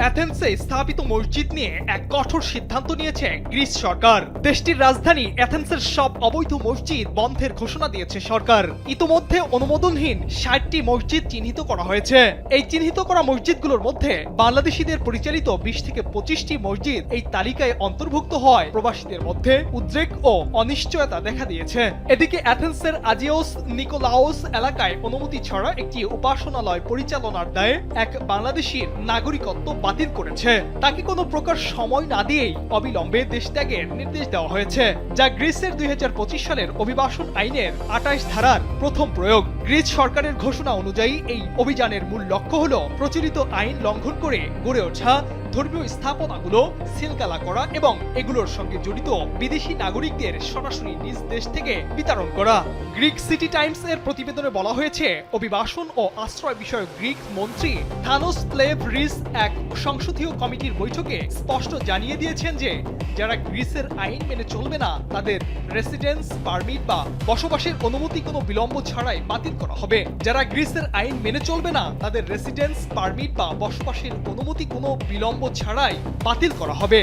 অ্যাথেন্সে স্থাপিত মসজিদ নিয়ে এক কঠোর সিদ্ধান্ত নিয়েছে গ্রিস সরকার। দেশটির রাজধানী অ্যাথেন্সের সব অবৈধ মসজিদ বন্ধের ঘোষণা দিয়েছে সরকার। ইতোমধ্যে অনুমোদনহীন ৬০টি মসজিদ চিহ্নিত করা হয়েছে। এই চিহ্নিত করা মসজিদগুলোর মধ্যে বাংলাদেশিদের পরিচালিত ২০ থেকে ২৫টি মসজিদ এই তালিকায় অন্তর্ভুক্ত হয়। প্রবাসীদের মধ্যে উদ্রেক ও অনিশ্চয়তা দেখা দিয়েছে। এদিকে অ্যাথেন্সের আজিওস নিকোলাওস এলাকায় অনুমতি ছাড়া একটি উপাসনালয় পরিচালনার দায়ে এক বাংলাদেশীর নাগরিকত্ব বাতিল করেছে। তাকে কোনো প্রকার সময় না দিয়েই অবিলম্বে দেশ ত্যাগের নির্দেশ দেওয়া হয়েছে, যা গ্রিসের ২০২৫ সালের অভিবাসন আইনের ২৮ ধারার প্রথম প্রয়োগ। গ্রিস সরকারের ঘোষণা অনুযায়ী এই অভিযানের মূল লক্ষ্য হল প্রচলিত আইন লঙ্ঘন করে গড়ে ওঠা ধর্মীয় স্থাপনাগুলো সিলগালা করা এবং এগুলোর সঙ্গে জড়িত বিদেশি নাগরিকদের সরাসরি নিজ দেশ থেকে বিতাড়ন করা। গ্রিক সিটি টাইমস এর প্রতিবেদনে বলা হয়েছে, অভিবাসন ও আশ্রয় বিষয়ক গ্রিক মন্ত্রী থানোস প্লেভরিস এক সংসদীয় কমিটির বৈঠকে স্পষ্ট জানিয়ে দিয়েছেন যে যারা গ্রিসের আইন মেনে চলবে না তাদের রেসিডেন্স পারমিট বা বসবাসের অনুমতি কোনো বিলম্ব ছাড়াই বাতিল করা হবে। যারা গ্রিসের আইন মেনে চলবে না তাদের রেসিডেন্স পারমিট বা বসবাসের অনুমতি কোনো বিলম্ব ছাড়াই বাতিল করা হবে।